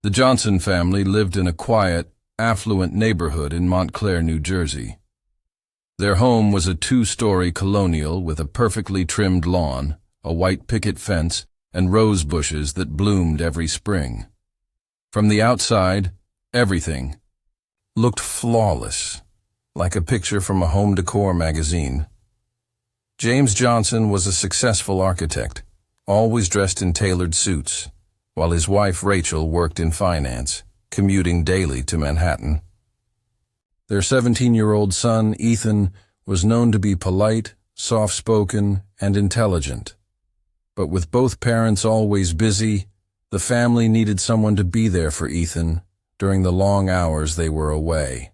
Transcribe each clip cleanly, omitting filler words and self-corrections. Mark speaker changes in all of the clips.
Speaker 1: The Johnson family lived in a quiet, affluent neighborhood in Montclair, New Jersey. Their home was a two-story colonial with a perfectly trimmed lawn, a white picket fence, and rose bushes that bloomed every spring. From the outside, everything looked flawless, like a picture from a home decor magazine. James Johnson was a successful architect, always dressed in tailored suits, while his wife Rachel worked in finance, commuting daily to Manhattan. Their 17-year-old son, Ethan, was known to be polite, soft-spoken, and intelligent. But with both parents always busy, the family needed someone to be there for Ethan during the long hours they were away.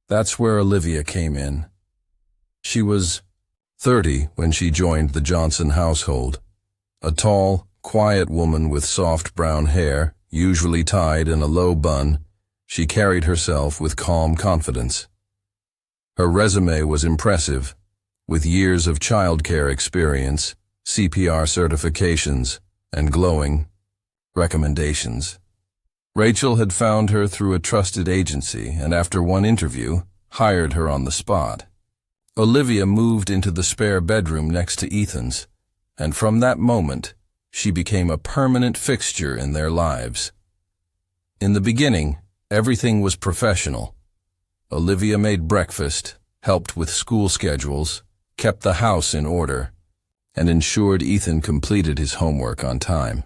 Speaker 1: That's where Livye came in. She was 30 when she joined the Johnson household, a tall, quiet woman with soft brown hair, usually tied in a low bun. She carried herself with calm confidence. Her resume was impressive, with years of childcare experience, CPR certifications, and glowing recommendations. Rachel had found her through a trusted agency and after one interview, hired her on the spot. Livye moved into the spare bedroom next to Ethan's, and from that moment, she became a permanent fixture in their lives. In the beginning, everything was professional. Livye made breakfast, helped with school schedules, kept the house in order, and ensured Ethan completed his homework on time.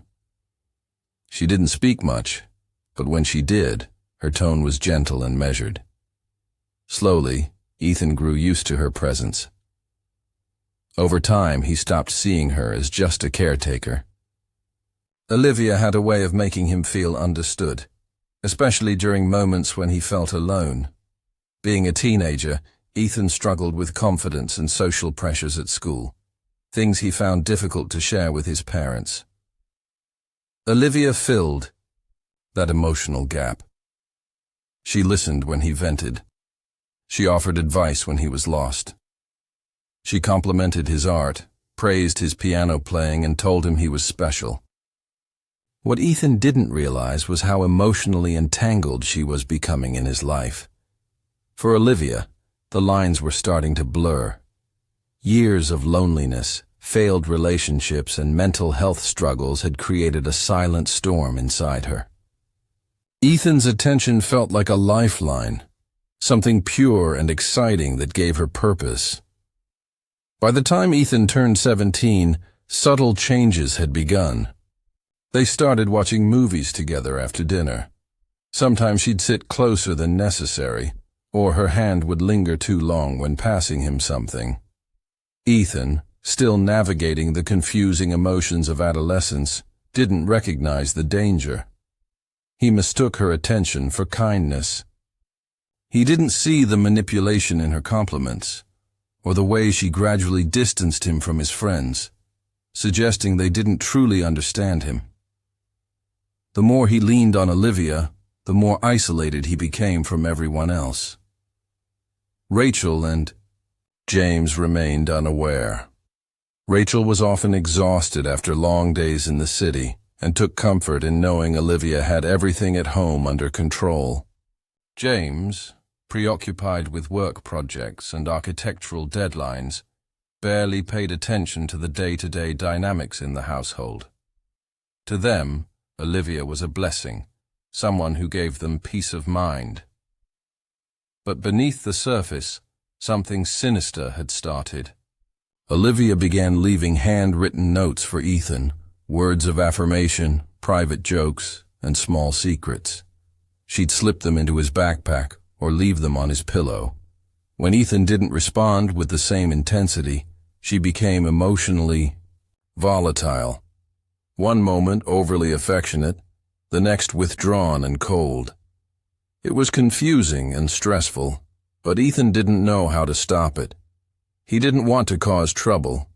Speaker 1: She didn't speak much, but when she did, her tone was gentle and measured. Slowly, Ethan grew used to her presence. Over time, he stopped seeing her as just a caretaker. Livye had a way of making him feel understood, especially during moments when he felt alone. Being a teenager, Ethan struggled with confidence and social pressures at school, things he found difficult to share with his parents. Livye filled that emotional gap. She listened when he vented. She offered advice when he was lost. She complimented his art, praised his piano playing, and told him he was special. What Ethan didn't realize was how emotionally entangled she was becoming in his life. For Livye, the lines were starting to blur. Years of loneliness, failed relationships, and mental health struggles had created a silent storm inside her. Ethan's attention felt like a lifeline, something pure and exciting that gave her purpose. By the time Ethan turned 17, subtle changes had begun. They started watching movies together after dinner. Sometimes she'd sit closer than necessary, or her hand would linger too long when passing him something. Ethan, still navigating the confusing emotions of adolescence, didn't recognize the danger. He mistook her attention for kindness. He didn't see the manipulation in her compliments, or the way she gradually distanced him from his friends, suggesting they didn't truly understand him. The more he leaned on Livye, the more isolated he became from everyone else. Rachel and James remained unaware. Rachel was often exhausted after long days in the city and took comfort in knowing Livye had everything at home under control. James, preoccupied with work projects and architectural deadlines, barely paid attention to the day-to-day dynamics in the household. To them, Livye was a blessing, someone who gave them peace of mind. But beneath the surface, something sinister had started. Livye began leaving handwritten notes for Ethan, words of affirmation, private jokes, and small secrets. She'd slip them into his backpack or leave them on his pillow. When Ethan didn't respond with the same intensity, she became emotionally volatile. One moment overly affectionate, the next withdrawn and cold. It was confusing and stressful, but Ethan didn't know how to stop it. He didn't want to cause trouble.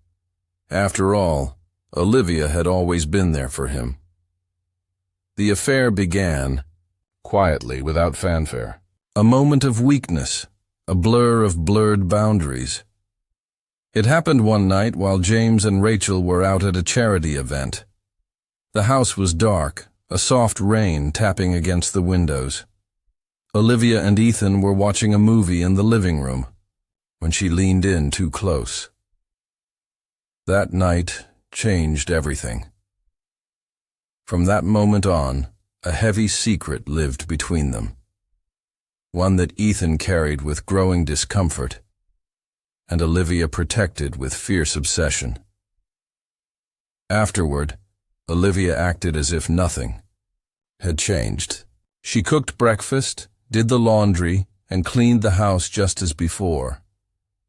Speaker 1: After all, Livye had always been there for him. The affair began, quietly, without fanfare. A moment of weakness, a blur of blurred boundaries. It happened one night while James and Rachel were out at a charity event. The house was dark, a soft rain tapping against the windows. Olivia and Ethan were watching a movie in the living room when she leaned in too close. That night changed everything. From that moment on, a heavy secret lived between them, one that Ethan carried with growing discomfort, and Olivia protected with fierce obsession. Afterward, Olivia acted as if nothing had changed. She cooked breakfast, did the laundry, and cleaned the house just as before.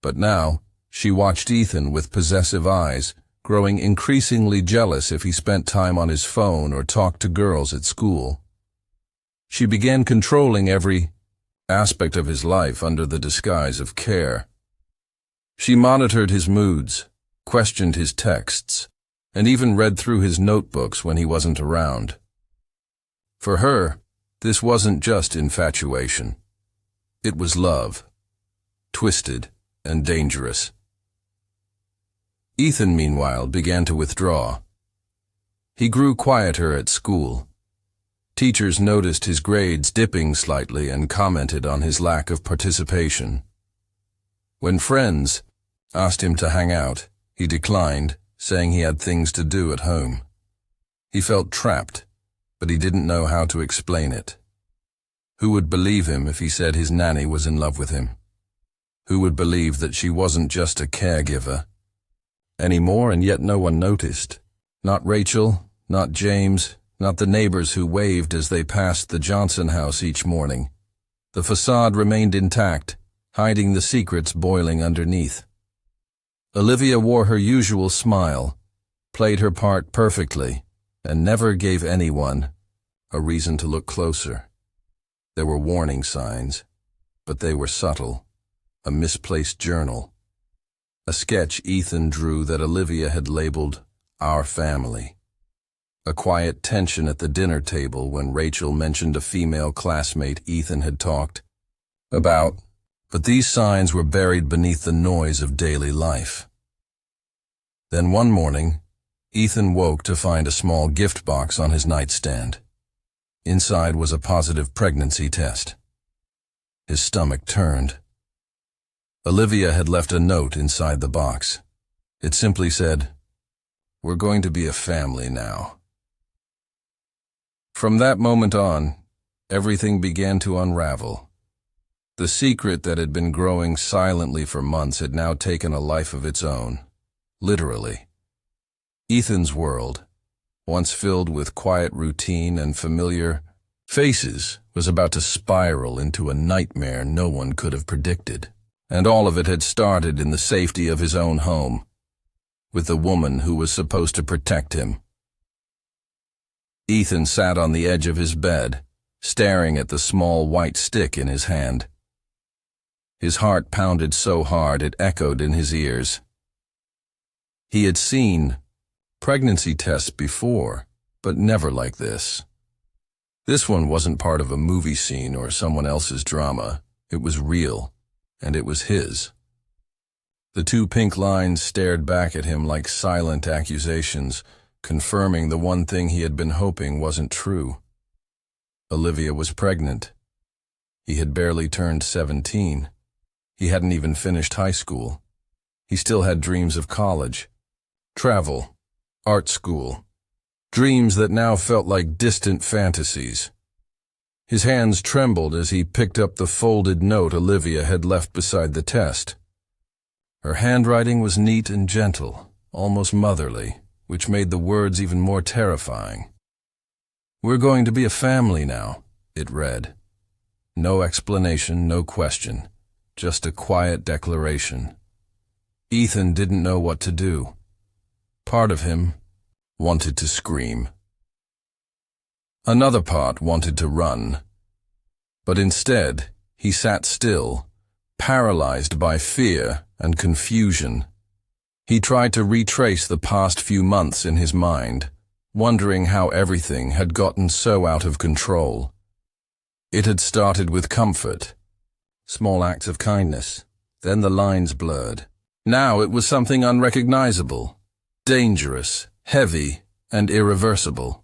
Speaker 1: But now, she watched Ethan with possessive eyes, growing increasingly jealous if he spent time on his phone or talked to girls at school. She began controlling every aspect of his life under the disguise of care. She monitored his moods, questioned his texts, and even read through his notebooks when he wasn't around. For her, this wasn't just infatuation. It was love, twisted and dangerous. Ethan, meanwhile, began to withdraw. He grew quieter at school. Teachers noticed his grades dipping slightly and commented on his lack of participation. When friends asked him to hang out, he declined, saying he had things to do at home. He felt trapped, but he didn't know how to explain it. Who would believe him if he said his nanny was in love with him? Who would believe that she wasn't just a caregiver anymore, and yet no one noticed? Not Rachel, not James, not the neighbors who waved as they passed the Johnson house each morning. The facade remained intact, hiding the secrets boiling underneath. Olivia wore her usual smile, played her part perfectly, and never gave anyone a reason to look closer. There were warning signs, but they were subtle. A misplaced journal, a sketch Ethan drew that Olivia had labeled "Our Family," a quiet tension at the dinner table when Rachel mentioned a female classmate Ethan had talked about, but these signs were buried beneath the noise of daily life. Then one morning, Ethan woke to find a small gift box on his nightstand. Inside was a positive pregnancy test. His stomach turned. Olivia had left a note inside the box. It simply said, "We're going to be a family now." From that moment on, everything began to unravel. The secret that had been growing silently for months had now taken a life of its own, literally. Ethan's world, once filled with quiet routine and familiar faces, was about to spiral into a nightmare no one could have predicted. And all of it had started in the safety of his own home, with the woman who was supposed to protect him. Ethan sat on the edge of his bed, staring at the small white stick in his hand. His heart pounded so hard it echoed in his ears. He had seen pregnancy tests before, but never like this. This one wasn't part of a movie scene or someone else's drama. It was real. And it was his. The two pink lines stared back at him like silent accusations, confirming the one thing he had been hoping wasn't true. Olivia was pregnant. He had barely turned 17. He hadn't even finished high school. He still had dreams of college, travel, art school, dreams that now felt like distant fantasies. His hands trembled as he picked up the folded note Olivia had left beside the test. Her handwriting was neat and gentle, almost motherly, which made the words even more terrifying. "We're going to be a family now," it read. No explanation, no question, just a quiet declaration. Ethan didn't know what to do. Part of him wanted to scream. Another part wanted to run. But instead, he sat still, paralyzed by fear and confusion. He tried to retrace the past few months in his mind, wondering how everything had gotten so out of control. It had started with comfort, small acts of kindness, then the lines blurred. Now it was something unrecognizable, dangerous, heavy, and irreversible.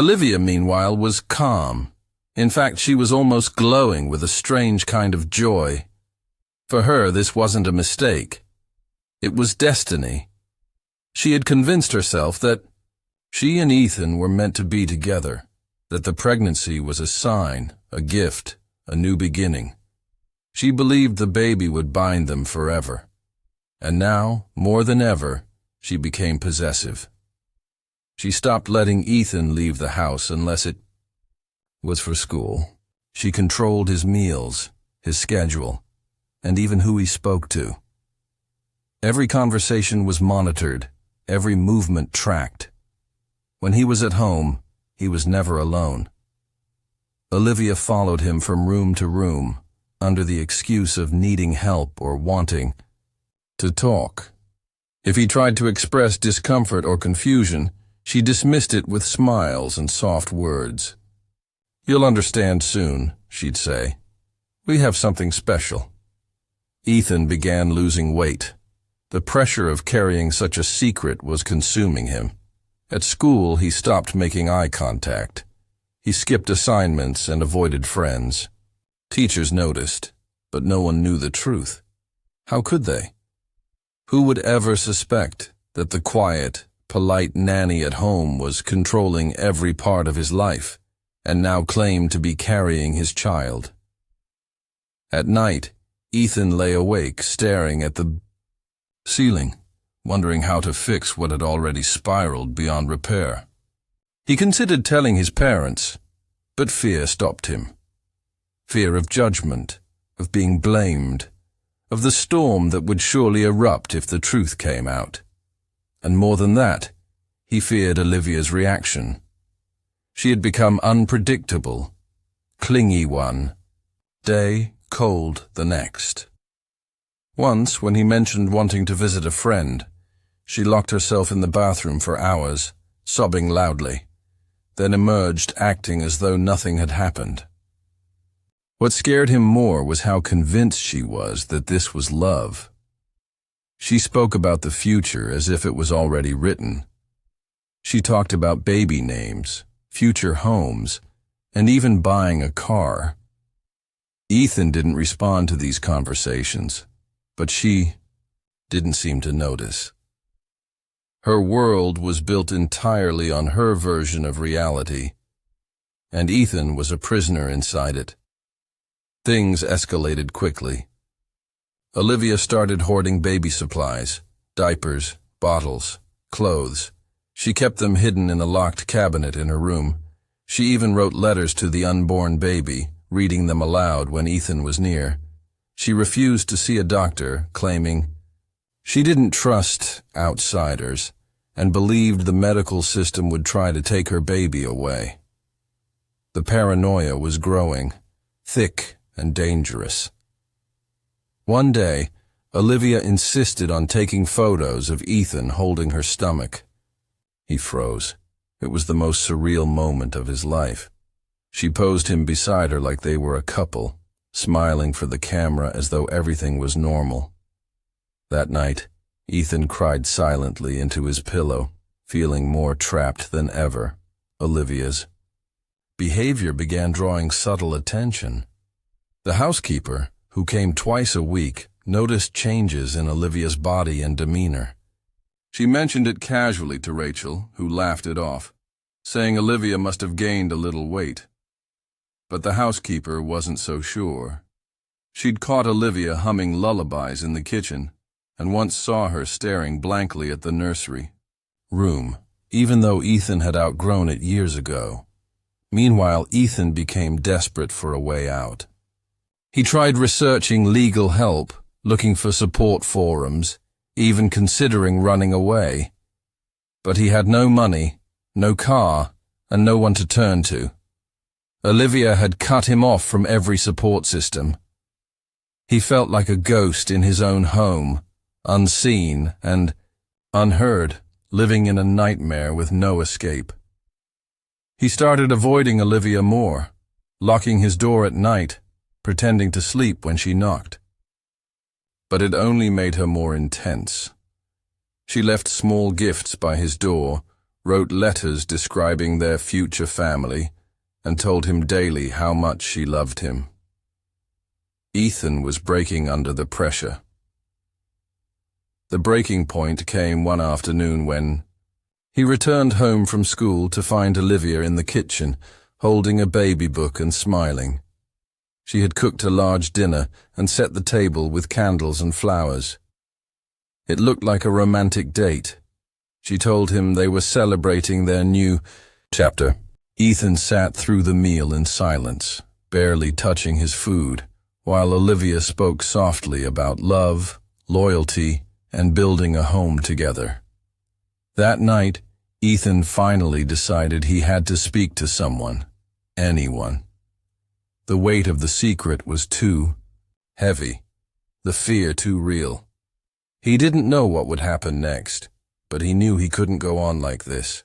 Speaker 1: Livye, meanwhile, was calm. In fact, she was almost glowing with a strange kind of joy. For her, this wasn't a mistake. It was destiny. She had convinced herself that she and Ethan were meant to be together, that the pregnancy was a sign, a gift, a new beginning. She believed the baby would bind them forever. And now, more than ever, she became possessive. She stopped letting Ethan leave the house unless it was for school. She controlled his meals, his schedule, and even who he spoke to. Every conversation was monitored, every movement tracked. When he was at home, he was never alone. Livye followed him from room to room, under the excuse of needing help or wanting to talk. If he tried to express discomfort or confusion, she dismissed it with smiles and soft words. "You'll understand soon," she'd say. "We have something special." Ethan began losing weight. The pressure of carrying such a secret was consuming him. At school, he stopped making eye contact. He skipped assignments and avoided friends. Teachers noticed, but no one knew the truth. How could they? Who would ever suspect that the quiet, polite nanny at home was controlling every part of his life, and now claimed to be carrying his child? At night, Ethan lay awake, staring at the ceiling, wondering how to fix what had already spiraled beyond repair. He considered telling his parents, but fear stopped him. Fear of judgment, of being blamed, of the storm that would surely erupt if the truth came out. And more than that, he feared Olivier's reaction. She had become unpredictable, clingy one day, cold the next. Once, when he mentioned wanting to visit a friend, she locked herself in the bathroom for hours, sobbing loudly, then emerged acting as though nothing had happened. What scared him more was how convinced she was that this was love. She spoke about the future as if it was already written. She talked about baby names, future homes, and even buying a car. Ethan didn't respond to these conversations, but she didn't seem to notice. Her world was built entirely on her version of reality, and Ethan was a prisoner inside it. Things escalated quickly. Livye started hoarding baby supplies, diapers, bottles, clothes. She kept them hidden in a locked cabinet in her room. She even wrote letters to the unborn baby, reading them aloud when Ethan was near. She refused to see a doctor, claiming she didn't trust outsiders and believed the medical system would try to take her baby away. The paranoia was growing, thick and dangerous. One day, Livye insisted on taking photos of Ethan holding her stomach. He froze. It was the most surreal moment of his life. She posed him beside her like they were a couple, smiling for the camera as though everything was normal. That night, Ethan cried silently into his pillow, feeling more trapped than ever. Olivier's behavior began drawing subtle attention. The housekeeper, who came twice a week, noticed changes in Olivier's body and demeanor. She mentioned it casually to Rachel, who laughed it off, saying Livye must have gained a little weight. But the housekeeper wasn't so sure. She'd caught Livye humming lullabies in the kitchen, and once saw her staring blankly at the nursery room, even though Ethan had outgrown it years ago. Meanwhile, Ethan became desperate for a way out. He tried researching legal help, looking for support forums, even considering running away. But he had no money, no car, and no one to turn to. Livye had cut him off from every support system. He felt like a ghost in his own home, unseen and unheard, living in a nightmare with no escape. He started avoiding Livye more, locking his door at night, pretending to sleep when she knocked. But it only made her more intense. She left small gifts by his door, wrote letters describing their future family, and told him daily how much she loved him. Ethan was breaking under the pressure. The breaking point came one afternoon when he returned home from school to find Livye in the kitchen, holding a baby book and smiling. She had cooked a large dinner and set the table with candles and flowers. It looked like a romantic date. She told him they were celebrating their new chapter. Ethan sat through the meal in silence, barely touching his food, while Livye spoke softly about love, loyalty, and building a home together. That night, Ethan finally decided he had to speak to someone, anyone. The weight of the secret was too heavy, the fear too real. He didn't know what would happen next, but he knew he couldn't go on like this.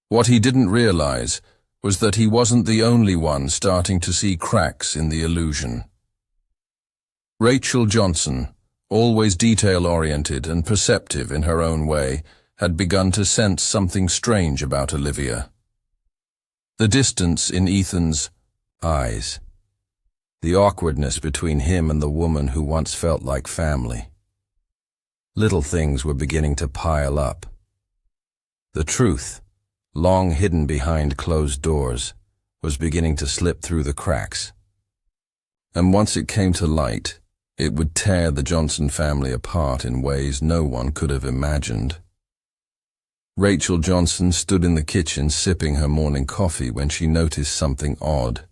Speaker 1: What he didn't realize was that he wasn't the only one starting to see cracks in the illusion. Rachel Johnson, always detail-oriented and perceptive in her own way, had begun to sense something strange about Livye. The distance in Ethan's eyes. The awkwardness between him and the woman who once felt like family. Little things were beginning to pile up. The truth, long hidden behind closed doors, was beginning to slip through the cracks. And once it came to light, it would tear the Johnson family apart in ways no one could have imagined. Rachel Johnson stood in the kitchen sipping her morning coffee when she noticed something odd.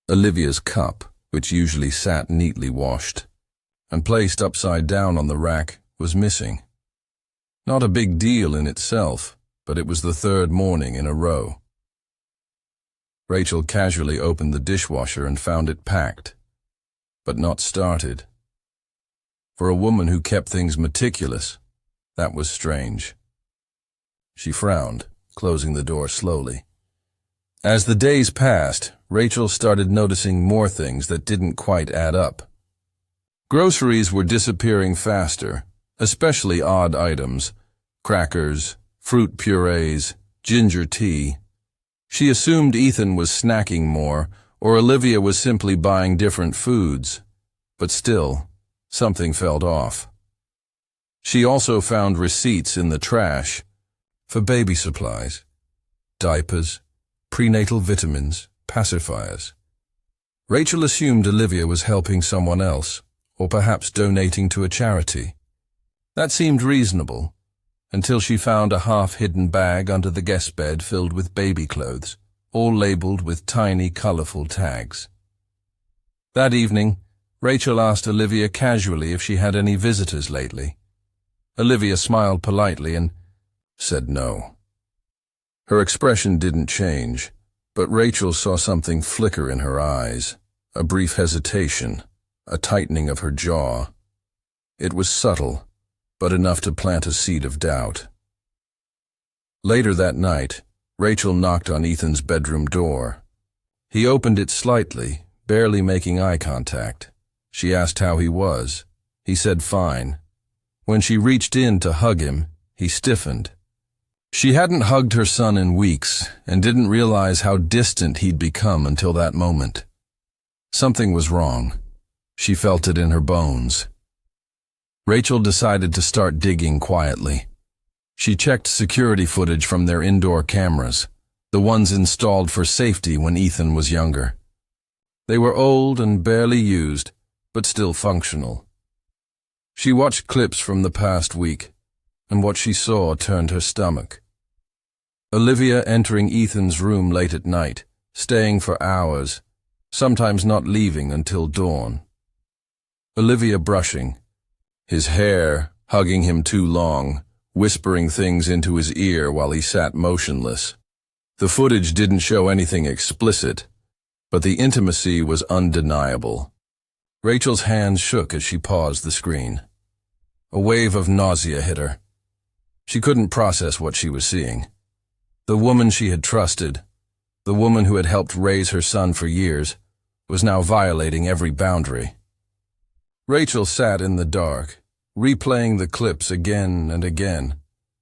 Speaker 1: Livye's cup, which usually sat neatly washed and placed upside down on the rack, was missing. Not a big deal in itself, but it was the third morning in a row. Rachel casually opened the dishwasher and found it packed, but not started. For a woman who kept things meticulous, that was strange. She frowned, closing the door slowly. As the days passed, Rachel started noticing more things that didn't quite add up. Groceries were disappearing faster, especially odd items, crackers, fruit purees, ginger tea. She assumed Ethan was snacking more, or Livye was simply buying different foods, but still, something felt off. She also found receipts in the trash for baby supplies, diapers, prenatal vitamins, pacifiers. Rachel assumed Livye was helping someone else, or perhaps donating to a charity. That seemed reasonable, until she found a half-hidden bag under the guest bed filled with baby clothes, all labeled with tiny, colorful tags. That evening, Rachel asked Livye casually if she had any visitors lately. Livye smiled politely and said no. Her expression didn't change, but Rachel saw something flicker in her eyes, a brief hesitation, a tightening of her jaw. It was subtle, but enough to plant a seed of doubt. Later that night, Rachel knocked on Ethan's bedroom door. He opened it slightly, barely making eye contact. She asked how he was. He said fine. When she reached in to hug him, he stiffened. She hadn't hugged her son in weeks and didn't realize how distant he'd become until that moment. Something was wrong. She felt it in her bones. Rachel decided to start digging quietly. She checked security footage from their indoor cameras, the ones installed for safety when Ethan was younger. They were old and barely used, but still functional. She watched clips from the past week, and what she saw turned her stomach. Livye entering Ethan's room late at night, staying for hours, sometimes not leaving until dawn. Livye brushing, his hair hugging him too long, whispering things into his ear while he sat motionless. The footage didn't show anything explicit, but the intimacy was undeniable. Rachel's hands shook as she paused the screen. A wave of nausea hit her. She couldn't process what she was seeing. The woman she had trusted, the woman who had helped raise her son for years, was now violating every boundary. Rachel sat in the dark, replaying the clips again and again,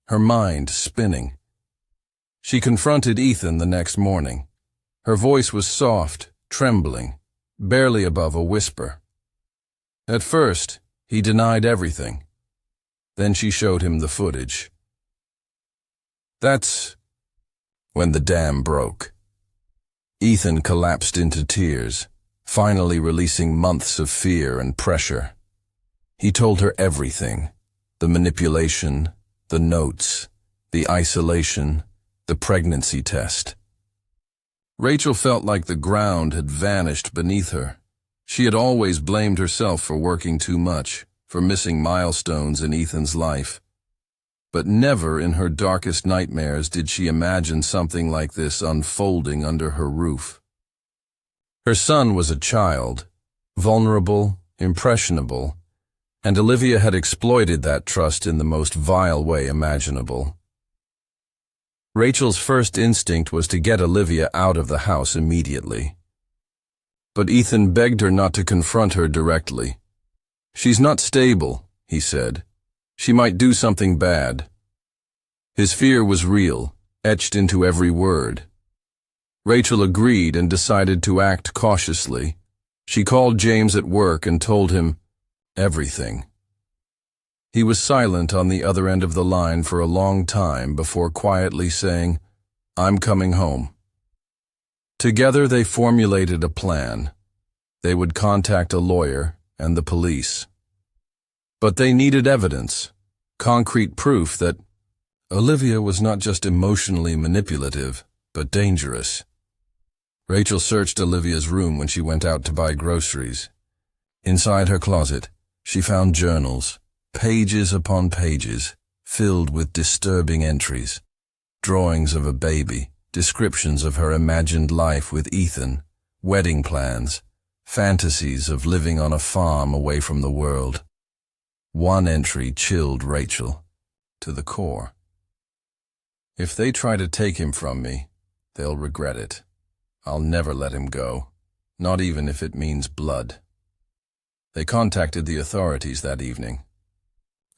Speaker 1: her mind spinning. She confronted Ethan the next morning. Her voice was soft, trembling, barely above a whisper. At first, he denied everything. Then she showed him the footage. That's when the dam broke. Ethan collapsed into tears, finally releasing months of fear and pressure. He told her everything: the manipulation, the notes, the isolation, the pregnancy test. Rachel felt like the ground had vanished beneath her. She had always blamed herself for working too much, for missing milestones in Ethan's life. But never in her darkest nightmares did she imagine something like this unfolding under her roof. Her son was a child, vulnerable, impressionable, and Livye had exploited that trust in the most vile way imaginable. Rachel's first instinct was to get Livye out of the house immediately. But Ethan begged her not to confront her directly. "She's not stable," he said. "She might do something bad." His fear was real, etched into every word. Rachel agreed and decided to act cautiously. She called James at work and told him everything. He was silent on the other end of the line for a long time before quietly saying, "I'm coming home." Together they formulated a plan. They would contact a lawyer and the police. But they needed evidence, concrete proof that Livye was not just emotionally manipulative, but dangerous. Rachel searched Livye's room when she went out to buy groceries. Inside her closet, she found journals, pages upon pages, filled with disturbing entries, drawings of a baby, descriptions of her imagined life with Ethan, wedding plans, fantasies of living on a farm away from the world. One entry chilled Rachel to the core. "If they try to take him from me, they'll regret it. I'll never let him go, not even if it means blood." They contacted the authorities that evening.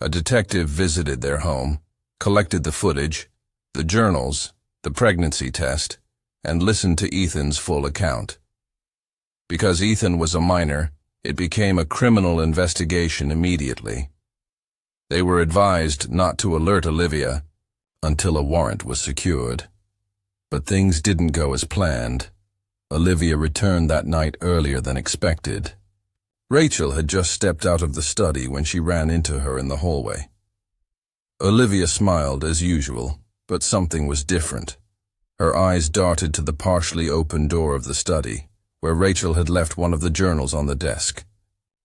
Speaker 1: A detective visited their home, collected the footage, the journals, the pregnancy test, and listened to Ethan's full account. Because Ethan was a minor, it became a criminal investigation immediately. They were advised not to alert Livye until a warrant was secured. But things didn't go as planned. Livye returned that night earlier than expected. Rachel had just stepped out of the study when she ran into her in the hallway. Livye smiled as usual, but something was different. Her eyes darted to the partially open door of the study, where Rachel had left one of the journals on the desk.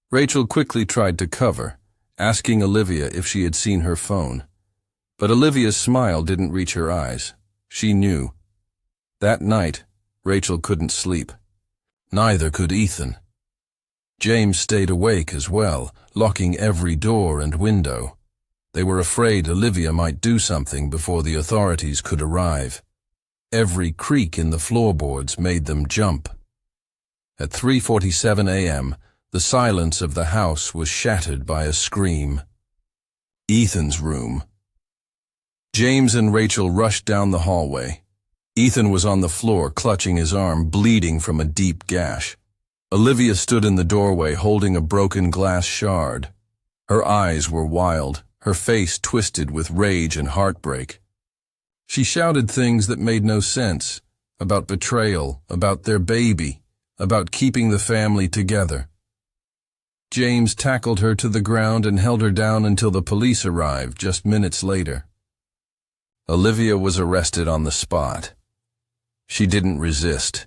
Speaker 1: Rachel quickly tried to cover, asking Livye if she had seen her phone. But Livye's smile didn't reach her eyes. She knew. That night, Rachel couldn't sleep. Neither could Ethan. James stayed awake as well, locking every door and window. They were afraid Livye might do something before the authorities could arrive. Every creak in the floorboards made them jump. At 3:47 a.m., the silence of the house was shattered by a scream. Ethan's room. James and Rachel rushed down the hallway. Ethan was on the floor, clutching his arm, bleeding from a deep gash. Livye stood in the doorway, holding a broken glass shard. Her eyes were wild, her face twisted with rage and heartbreak. She shouted things that made no sense, about betrayal, about their baby, about keeping the family together. James tackled her to the ground and held her down until the police arrived just minutes later. Livye was arrested on the spot. She didn't resist.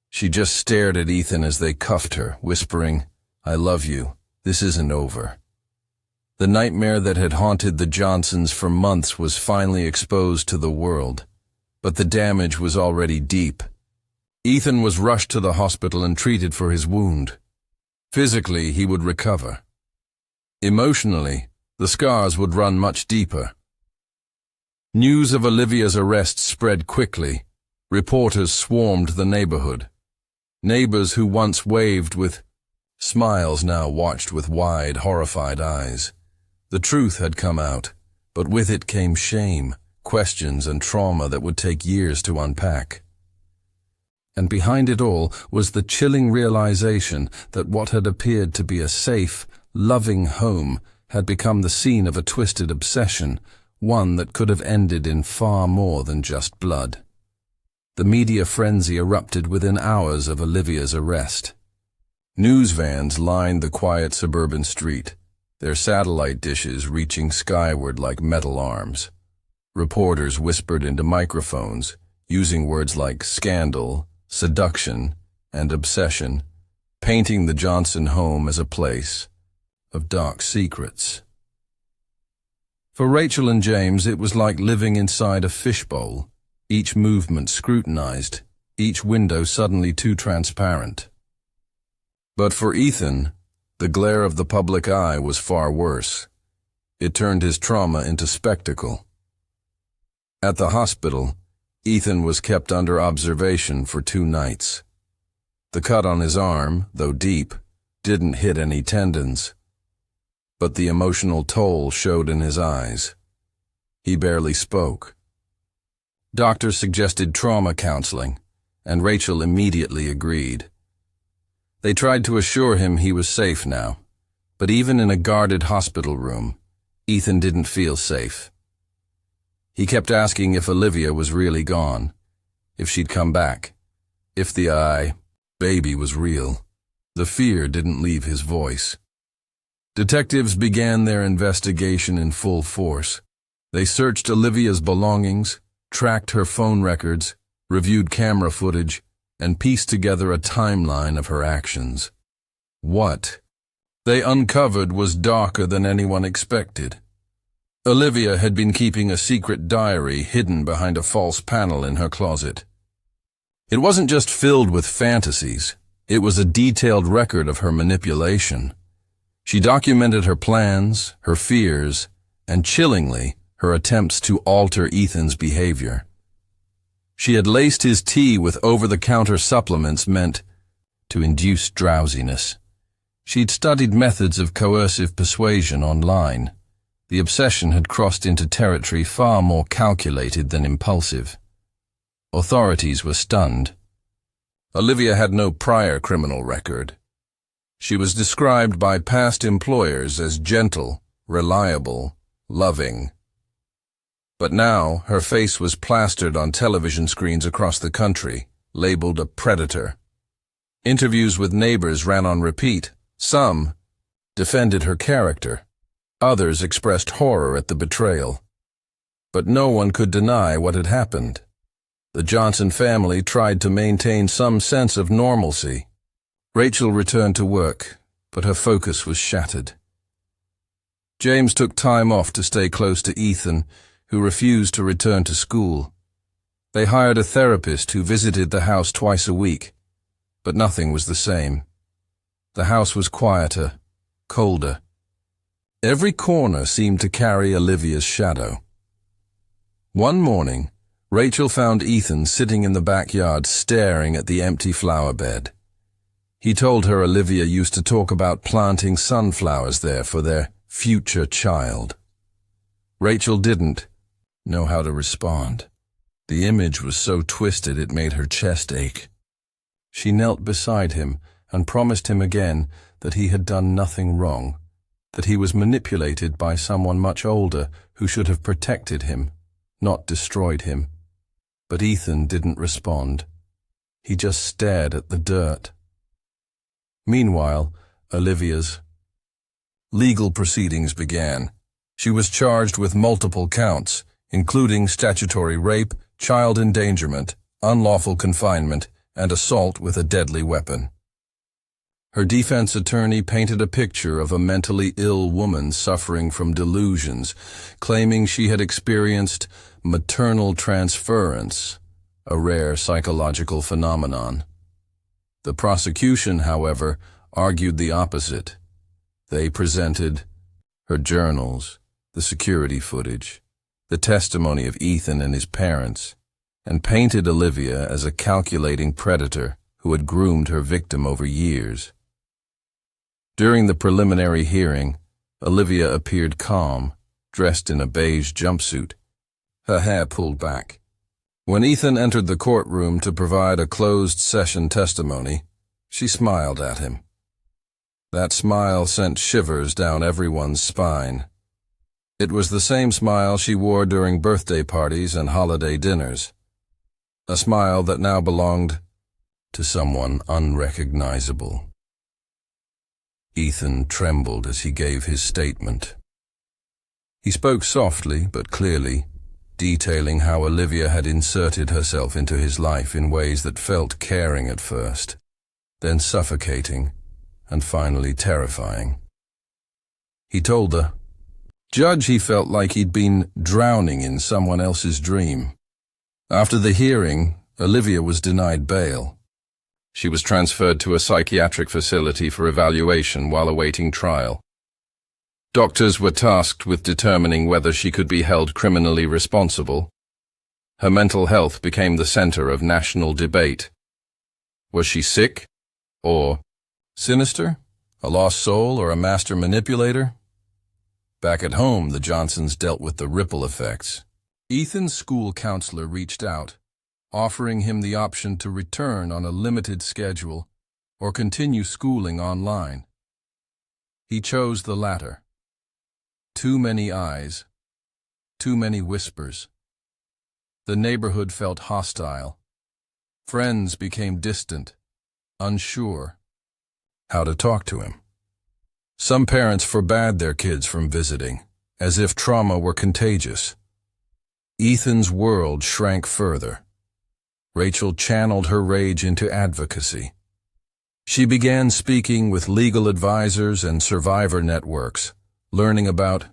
Speaker 1: She just stared at Ethan as they cuffed her, whispering, "I love you. This isn't over." The nightmare that had haunted the Johnsons for months was finally exposed to the world, but the damage was already deep. Ethan was rushed to the hospital and treated for his wound. Physically, he would recover. Emotionally, the scars would run much deeper. News of Livye's arrest spread quickly. Reporters swarmed the neighborhood. Neighbors who once waved with smiles now watched with wide, horrified eyes. The truth had come out, but with it came shame, questions and trauma that would take years to unpack. And behind it all was the chilling realization that what had appeared to be a safe, loving home had become the scene of a twisted obsession, one that could have ended in far more than just blood. The media frenzy erupted within hours of Olivia's arrest. News vans lined the quiet suburban street, their satellite dishes reaching skyward like metal arms. Reporters whispered into microphones, using words like scandal, seduction, and obsession, painting the Johnson home as a place of dark secrets. For Rachel and James, it was like living inside a fishbowl, each movement scrutinized, each window suddenly too transparent. But for Ethan, the glare of the public eye was far worse. It turned his trauma into spectacle. At the hospital, Ethan was kept under observation for 2 nights. The cut on his arm, though deep, didn't hit any tendons. But the emotional toll showed in his eyes. He barely spoke. Doctors suggested trauma counseling, and Rachel immediately agreed. They tried to assure him he was safe now, but even in a guarded hospital room, Ethan didn't feel safe. He kept asking if Olivia was really gone, if she'd come back, if the baby was real. The fear didn't leave his voice. Detectives began their investigation in full force. They searched Olivia's belongings, tracked her phone records, reviewed camera footage, and pieced together a timeline of her actions. What they uncovered was darker than anyone expected. Olivia had been keeping a secret diary hidden behind a false panel in her closet. It wasn't just filled with fantasies, it was a detailed record of her manipulation. She documented her plans, her fears, and chillingly, her attempts to alter Ethan's behavior. She had laced his tea with over-the-counter supplements meant to induce drowsiness. She'd studied methods of coercive persuasion online. The obsession had crossed into territory far more calculated than impulsive. Authorities were stunned. Olivia had no prior criminal record. She was described by past employers as gentle, reliable, loving. But now her face was plastered on television screens across the country, labeled a predator. Interviews with neighbors ran on repeat. Some defended her character. Others expressed horror at the betrayal. But no one could deny what had happened. The Johnson family tried to maintain some sense of normalcy. Rachel returned to work, but her focus was shattered. James took time off to stay close to Ethan, who refused to return to school. They hired a therapist who visited the house twice a week, but nothing was the same. The house was quieter, colder. Every corner seemed to carry Olivia's shadow. One morning, Rachel found Ethan sitting in the backyard staring at the empty flower bed. He told her Olivia used to talk about planting sunflowers there for their future child. Rachel didn't know how to respond. The image was so twisted it made her chest ache. She knelt beside him and promised him again that he had done nothing wrong, that he was manipulated by someone much older who should have protected him, not destroyed him. But Ethan didn't respond. He just stared at the dirt. Meanwhile, Olivia's legal proceedings began. She was charged with multiple counts, including statutory rape, child endangerment, unlawful confinement, and assault with a deadly weapon. Her defense attorney painted a picture of a mentally ill woman suffering from delusions, claiming she had experienced maternal transference, a rare psychological phenomenon. The prosecution, however, argued the opposite. They presented her journals, the security footage, the testimony of Ethan and his parents, and painted Olivia as a calculating predator who had groomed her victim over years. During the preliminary hearing, Olivia appeared calm, dressed in a beige jumpsuit. her hair pulled back. When Ethan entered the courtroom to provide a closed-session testimony, she smiled at him. That smile sent shivers down everyone's spine. It was the same smile she wore during birthday parties and holiday dinners. A smile that now belonged to someone unrecognizable. Ethan trembled as he gave his statement. He spoke softly but clearly, detailing how Livye had inserted herself into his life in ways that felt caring at first, then suffocating, and finally terrifying. He told the judge he felt like he'd been drowning in someone else's dream. After the hearing, Livye was denied bail. She was transferred to a psychiatric facility for evaluation while awaiting trial. Doctors were tasked with determining whether she could be held criminally responsible. Her mental health became the center of national debate. Was she sick? Or sinister? A lost soul or a master manipulator? Back at home, the Johnsons dealt with the ripple effects. Ethan's school counselor reached out, offering him the option to return on a limited schedule or continue schooling online. He chose the latter. Too many eyes, too many whispers. The neighborhood felt hostile. Friends became distant, unsure how to talk to him. Some parents forbade their kids from visiting, as if trauma were contagious. Ethan's world shrank further. Rachel channeled her rage into advocacy. She began speaking with legal advisors and survivor networks, learning about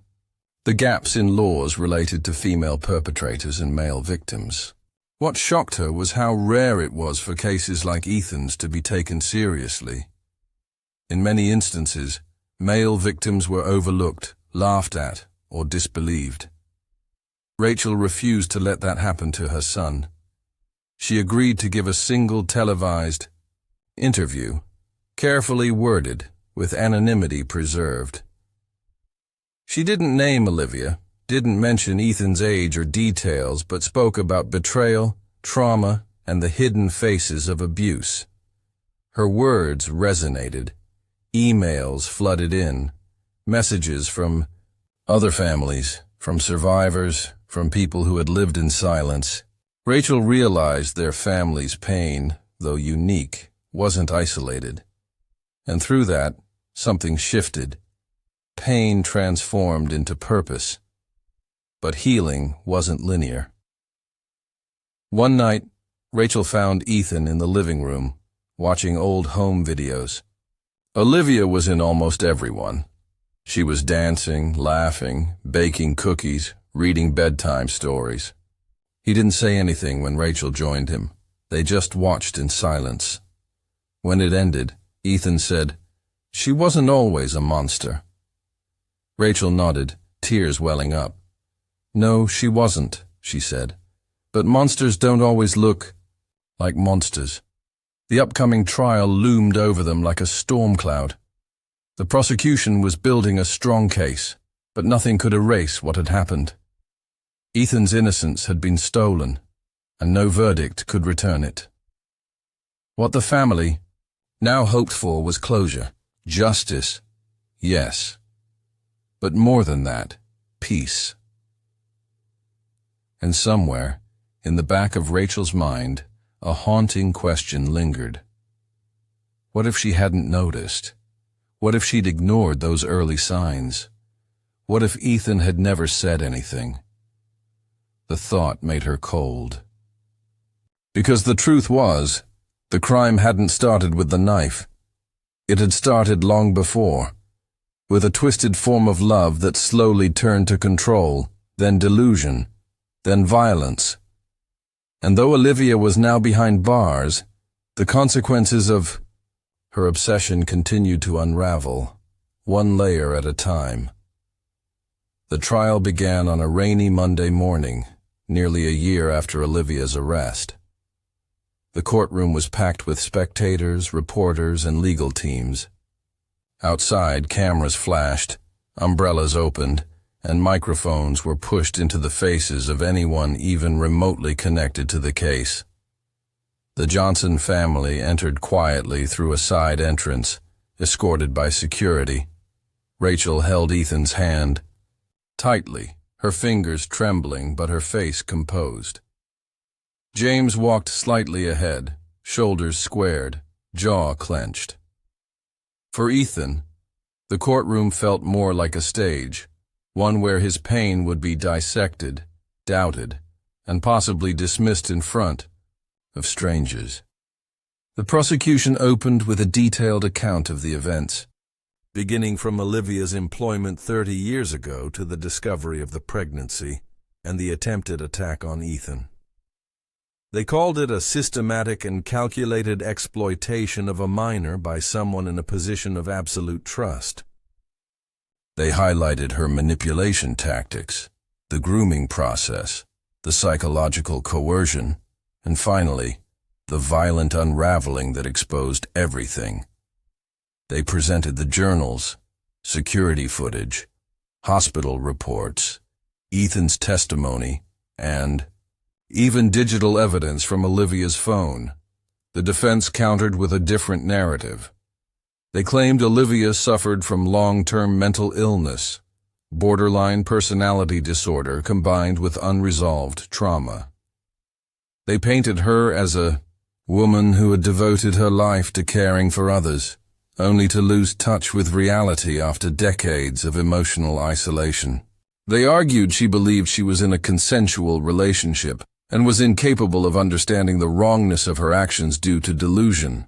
Speaker 1: the gaps in laws related to female perpetrators and male victims. What shocked her was how rare it was for cases like Ethan's to be taken seriously. In many instances, male victims were overlooked, laughed at, or disbelieved. Rachel refused to let that happen to her son. She agreed to give a single televised interview, carefully worded, with anonymity preserved. She didn't name Livye, didn't mention Ethan's age or details, but spoke about betrayal, trauma, and the hidden faces of abuse. Her words resonated. Emails flooded in, messages from other families, from survivors, from people who had lived in silence. Rachel realized their family's pain, though unique, wasn't isolated. And through that, something shifted. Pain transformed into purpose. But healing wasn't linear. One night, Rachel found Ethan in the living room, watching old home videos. Livye was in almost every one. She was dancing, laughing, baking cookies, reading bedtime stories. He didn't say anything when Rachel joined him. They just watched in silence. When it ended, Ethan said, "She wasn't always a monster." Rachel nodded, tears welling up. "No, she wasn't," she said. "But monsters don't always look like monsters." The upcoming trial loomed over them like a storm cloud. The prosecution was building a strong case, but nothing could erase what had happened. Ethan's innocence had been stolen, and no verdict could return it. What the family now hoped for was closure, justice, yes. But more than that, peace. And somewhere, in the back of Rachel's mind, a haunting question lingered. What if she hadn't noticed? What if she'd ignored those early signs? What if Ethan had never said anything? The thought made her cold. Because the truth was, the crime hadn't started with the knife. It had started long before, with a twisted form of love that slowly turned to control, then delusion, then violence. And though Livye was now behind bars, the consequences of her obsession continued to unravel, one layer at a time. The trial began on a rainy Monday morning, nearly a year after Livye's arrest. The courtroom was packed with spectators, reporters, and legal teams. Outside, cameras flashed, umbrellas opened, and microphones were pushed into the faces of anyone even remotely connected to the case. The Johnson family entered quietly through a side entrance, escorted by security. Rachel held Ethan's hand tightly, her fingers trembling but her face composed. James walked slightly ahead, shoulders squared, jaw clenched. For Ethan, the courtroom felt more like a stage, one where his pain would be dissected, doubted, and possibly dismissed in front of strangers. The prosecution opened with a detailed account of the events, beginning from Olivia's employment 30 years ago to the discovery of the pregnancy and the attempted attack on Ethan. They called it a systematic and calculated exploitation of a minor by someone in a position of absolute trust. They highlighted her manipulation tactics, the grooming process, the psychological coercion, and finally, the violent unraveling that exposed everything. They presented the journals, security footage, hospital reports, Ethan's testimony, and even digital evidence from Olivia's phone. The defense countered with a different narrative. They claimed Olivia suffered from long-term mental illness, borderline personality disorder combined with unresolved trauma. They painted her as a woman who had devoted her life to caring for others, only to lose touch with reality after decades of emotional isolation. They argued she believed she was in a consensual relationship and was incapable of understanding the wrongness of her actions due to delusion.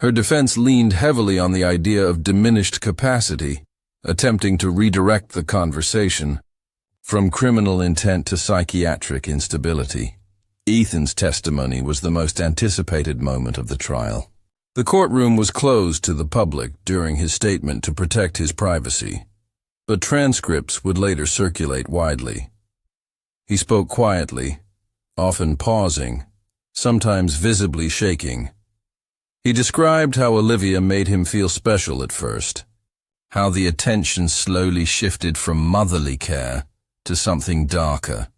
Speaker 1: Her defense leaned heavily on the idea of diminished capacity, attempting to redirect the conversation from criminal intent to psychiatric instability. Ethan's testimony was the most anticipated moment of the trial. The courtroom was closed to the public during his statement to protect his privacy, but transcripts would later circulate widely. He spoke quietly, often pausing, sometimes visibly shaking. He described how Olivia made him feel special at first, how the attention slowly shifted from motherly care to something darker.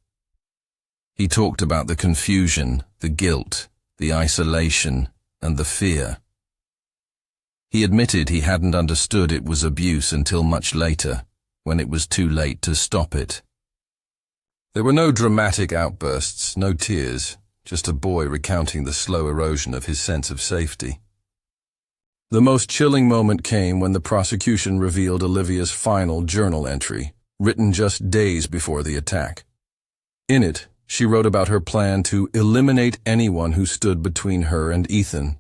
Speaker 1: He talked about the confusion, the guilt, the isolation, and the fear. He admitted he hadn't understood it was abuse until much later, when it was too late to stop it. There were no dramatic outbursts, no tears, just a boy recounting the slow erosion of his sense of safety. The most chilling moment came when the prosecution revealed Olivia's final journal entry, written just days before the attack. In it, she wrote about her plan to eliminate anyone who stood between her and Ethan.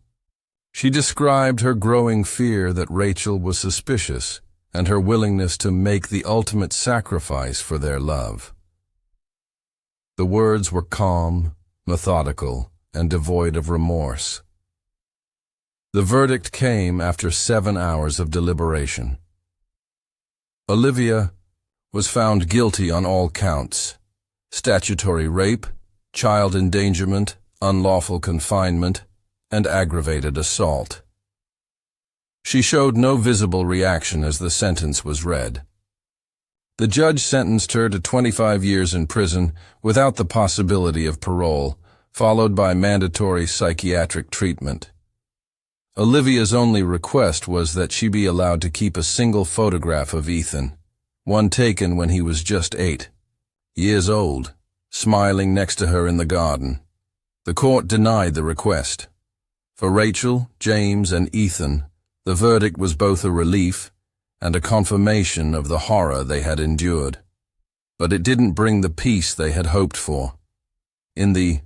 Speaker 1: She described her growing fear that Rachel was suspicious and her willingness to make the ultimate sacrifice for their love. The words were calm, methodical, and devoid of remorse. The verdict came after 7 hours of deliberation. Olivia was found guilty on all counts: statutory rape, child endangerment, unlawful confinement, and aggravated assault. She showed no visible reaction as the sentence was read. The judge sentenced her to 25 years in prison without the possibility of parole, followed by mandatory psychiatric treatment. Olivia's only request was that she be allowed to keep a single photograph of Ethan, one taken when he was just 8 years old, smiling next to her in the garden. The court denied the request. For Rachel, James, and Ethan, the verdict was both a relief and a confirmation of the horror they had endured. But it didn't bring the peace they had hoped for. In the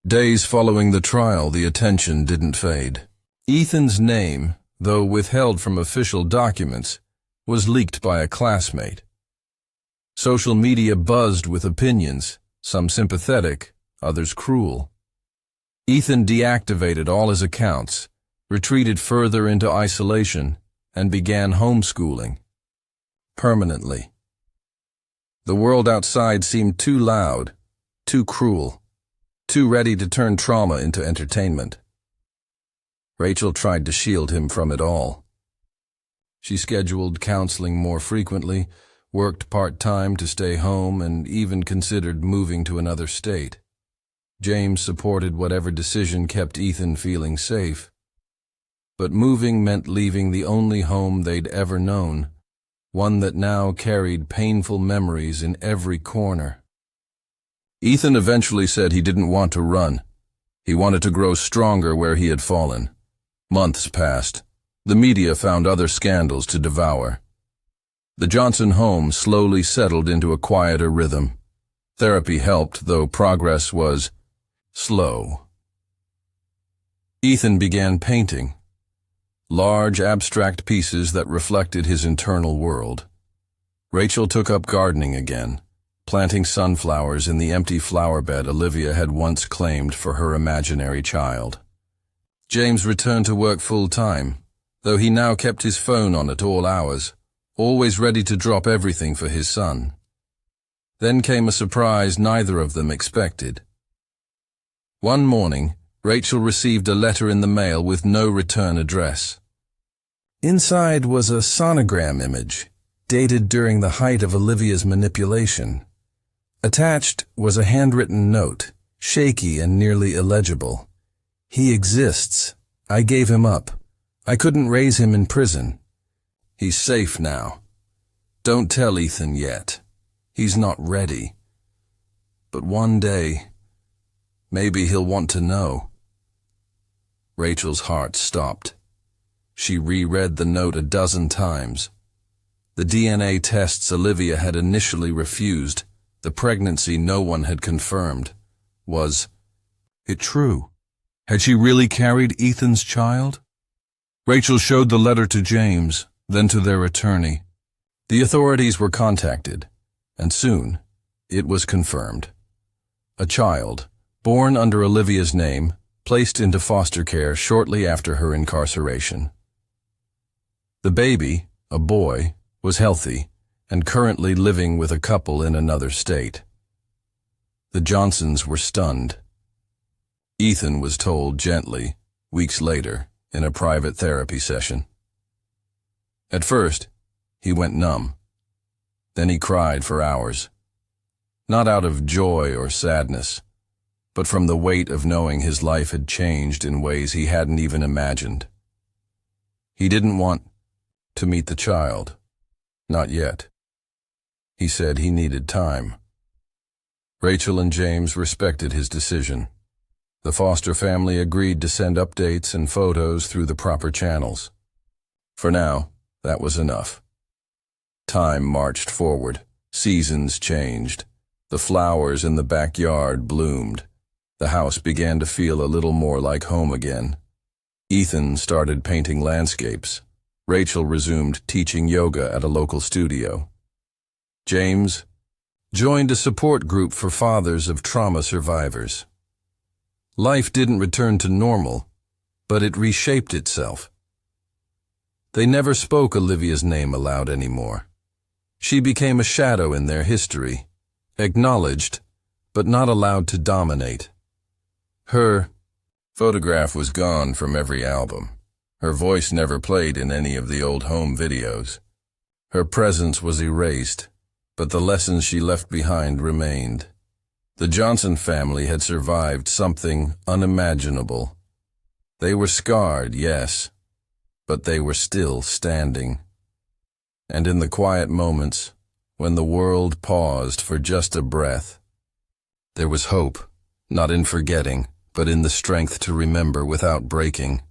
Speaker 1: days following the trial, the attention didn't fade. Ethan's name, though withheld from official documents, was leaked by a classmate. Social media buzzed with opinions, some sympathetic, others cruel. Ethan deactivated all his accounts, retreated further into isolation, and began homeschooling. Permanently. The world outside seemed too loud, too cruel, too ready to turn trauma into entertainment. Rachel tried to shield him from it all. She scheduled counseling more frequently, worked part-time to stay home, and even considered moving to another state. James supported whatever decision kept Ethan feeling safe. But moving meant leaving the only home they'd ever known, one that now carried painful memories in every corner. Ethan eventually said he didn't want to run. He wanted to grow stronger where he had fallen. Months passed. The media found other scandals to devour. The Johnson home slowly settled into a quieter rhythm. Therapy helped, though progress was slow. Ethan began painting. Large, abstract pieces that reflected his internal world. Rachel took up gardening again, planting sunflowers in the empty flower bed Livye had once claimed for her imaginary child. James returned to work full-time, though he now kept his phone on at all hours, always ready to drop everything for his son. Then came a surprise neither of them expected. One morning, Rachel received a letter in the mail with no return address. Inside was a sonogram image, dated during the height of Olivier's manipulation. Attached was a handwritten note, shaky and nearly illegible. "He exists. I gave him up. I couldn't raise him in prison. He's safe now. Don't tell Ethan yet. He's not ready. But one day, maybe he'll want to know." Rachel's heart stopped. She reread the note a dozen times. The DNA tests Livye had initially refused, the pregnancy no one had confirmed. Was it true? Had she really carried Ethan's child? Rachel showed the letter to James, then to their attorney. The authorities were contacted, and soon it was confirmed. A child, born under Olivier's name, placed into foster care shortly after her incarceration. The baby, a boy, was healthy and currently living with a couple in another state. The Johnsons were stunned. Ethan was told gently, weeks later, in a private therapy session. At first, he went numb. Then he cried for hours. Not out of joy or sadness, but from the weight of knowing his life had changed in ways he hadn't even imagined. He didn't want to meet the child. Not yet. He said he needed time. Rachel and James respected his decision. The foster family agreed to send updates and photos through the proper channels. For now, that was enough. Time marched forward. Seasons changed. The flowers in the backyard bloomed. The house began to feel a little more like home again. Ethan started painting landscapes. Rachel resumed teaching yoga at a local studio. James joined a support group for fathers of trauma survivors. Life didn't return to normal, but it reshaped itself. They never spoke Olivier's name aloud anymore. She became a shadow in their history, acknowledged, but not allowed to dominate. Her photograph was gone from every album. Her voice never played in any of the old home videos. Her presence was erased, but the lessons she left behind remained. The Johnson family had survived something unimaginable. They were scarred, yes, but they were still standing. And in the quiet moments, when the world paused for just a breath, there was hope, not in forgetting, but in the strength to remember without breaking.